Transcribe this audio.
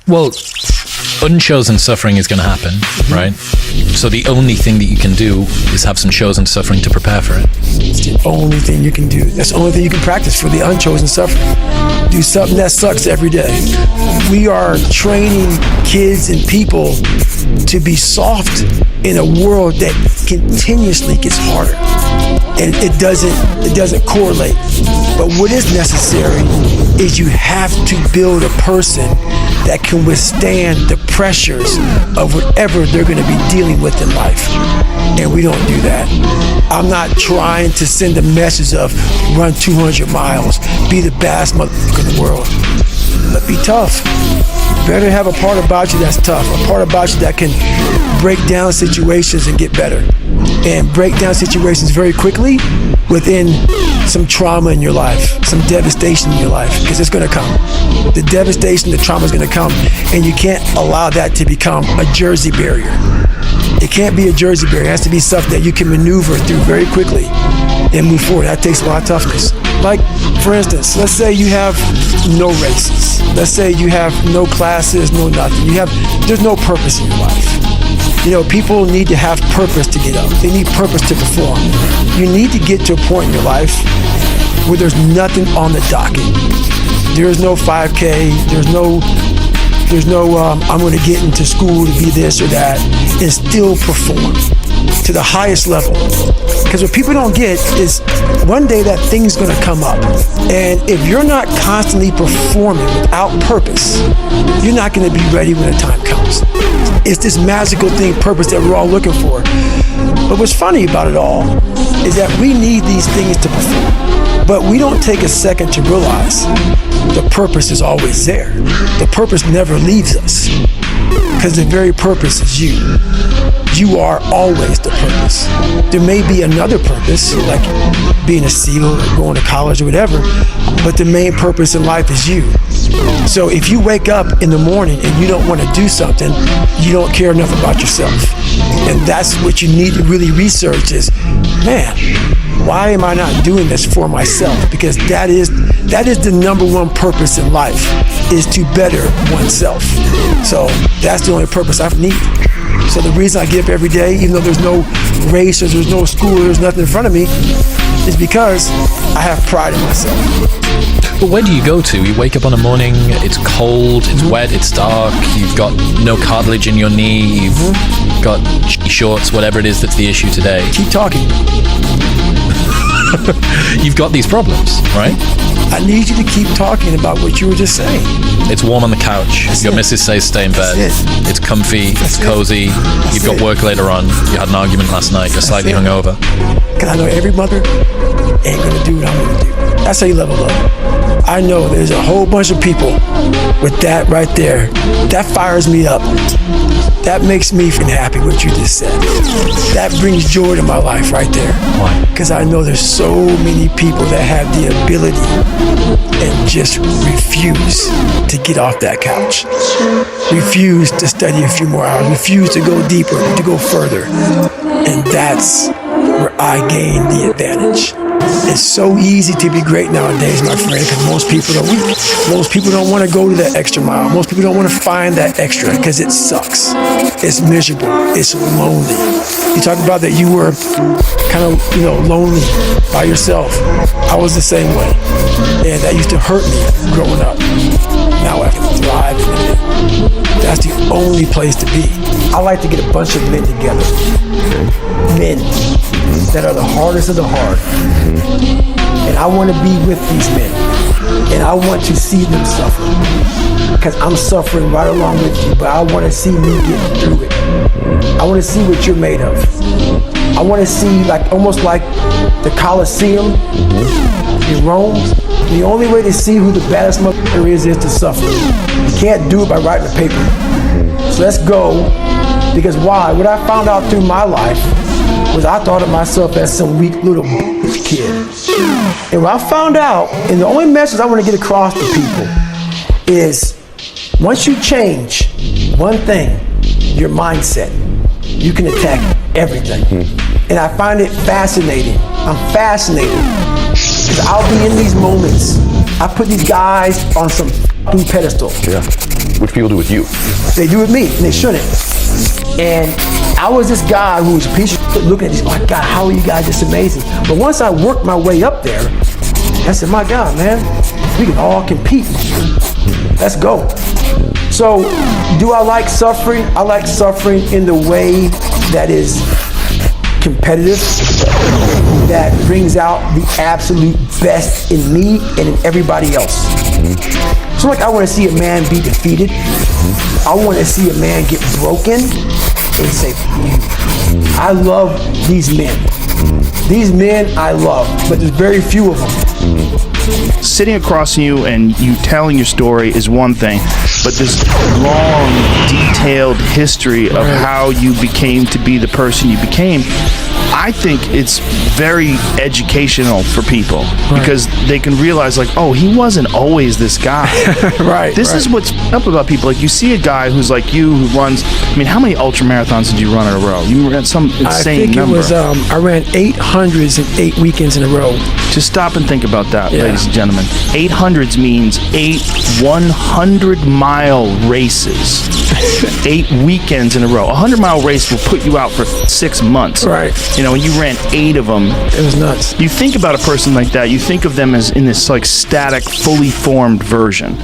Well, unchosen suffering is going to happen, right? So the only thing that you can do is have some chosen suffering to prepare for it. It's the only thing you can do. That's the only thing you can practice for the unchosen suffering. Do something that sucks every day. We are training kids and people to be soft in a world that continuously gets harder. And it doesn't correlate. But what is necessary is you have to build a person that can withstand the pressures of whatever they're going to be dealing with in life. And we don't do that. I'm not trying to send a message of run 200 miles, be the baddest motherfucker in the world. But be tough. Better have a part about you that's tough, a part about you that can break down situations and get better. And break down situations very quickly within some trauma in your life, some devastation in your life, because it's going to come. The devastation, the trauma is going to come, and you can't allow that to become a Jersey barrier. It can't be a Jersey barrier. It has to be stuff that you can maneuver through very quickly and move forward. That takes a lot of toughness. Like, for instance, let's say you have no races. Let's say you have no classes, no nothing. There's no purpose in your life. You know, people need to have purpose to get up. They need purpose to perform. You need to get to a point in your life where there's nothing on the docket. There's no 5K. There's no I'm going to get into school to be this or that and still perform to the highest level. Because what people don't get is one day that thing's going to come up. And if you're not constantly performing without purpose, you're not going to be ready when the time comes. It's this magical thing, purpose, that we're all looking for. But what's funny about it all is that we need these things to perform. But we don't take a second to realize the purpose is always there. The purpose never leaves us, because the very purpose is you. You are always the purpose. There may be another purpose, like being a SEAL or going to college or whatever, but the main purpose in life is you. So if you wake up in the morning and you don't want to do something, you don't care enough about yourself. And that's what you need to really research is, man, why am I not doing this for myself? Because that is the number one purpose in life, is to better oneself. So that's the only purpose I need. So the reason I get up every day, even though there's no race or there's no school, there's nothing in front of me, is because I have pride in myself. But where do you go to? You wake up on a morning, it's cold, it's wet, it's dark, you've got no cartilage in your knee, you've got shorts, whatever it is that's the issue today. Keep talking. You've got these problems, right? I need you to keep talking about what you were just saying. It's warm on the couch. Your missus says stay in bed. It's comfy, it's cozy. You've got work later on. You had an argument last night. You're slightly hungover. Because I know every mother ain't going to do what I'm going to do. That's how you level up. I know there's a whole bunch of people with that right there. That fires me up. That makes me feel happy, what you just said. That brings joy to my life right there. Why? Because I know there's so many people that have the ability and just refuse to get off that couch. Refuse to study a few more hours. Refuse to go deeper, to go further. And that's where I gain the advantage. It's so easy to be great nowadays, my friend, because most people are weak. Most people don't want to go to that extra mile. Most people don't want to find that extra because it sucks. It's miserable. It's lonely. You talked about that you were kind of, lonely by yourself. I was the same way. And that used to hurt me growing up. Now I can thrive in it. That's the only place to be. I like to get a bunch of men together. Men that are the hardest of the hard. And I want to be with these men. And I want to see them suffer. Because I'm suffering right along with you, but I want to see me get through it. I want to see what you're made of. I want to see almost like the Colosseum in Rome. The only way to see who the baddest motherfucker is to suffer. You can't do it by writing a paper. So let's go. Because why? What I found out through my life was I thought of myself as some weak little kid. And what I found out, and the only message I want to get across to people is, once you change one thing, your mindset, you can attack everything. And I find it fascinating. I'm fascinated. Because I'll be in these moments. I put these guys on some fucking pedestal. Yeah. Which people do with you. They do with me, and they shouldn't. And I was this guy who was a piece of shit looking at these, oh my God, how are you guys this amazing? But once I worked my way up there, I said, my God, man, we can all compete. Let's go. So, do I like suffering? I like suffering in the way that is competitive, that brings out the absolute best in me and in everybody else. So like I want to see a man be defeated. I want to see a man get broken and say, I love these men. These men I love, but there's very few of them. Sitting across from you and you telling your story is one thing, but this long, detailed history of how you became to be the person you became, I think it's very educational for people because they can realize, like, oh, he wasn't always this guy. This is what's up about people. Like, you see a guy who's like you who runs, I mean, how many ultra marathons did you run in a row? You ran some insane number. I think it was, I ran 800s in 8 weekends in a row. Just stop and think about that, ladies and gentlemen. 800s means 8 100-mile races. 8 weekends in a row. A 100-mile race will put you out for 6 months. You know, and you ran 8 of them. It was nuts. You think about a person like that, you think of them as in this like static, fully formed version.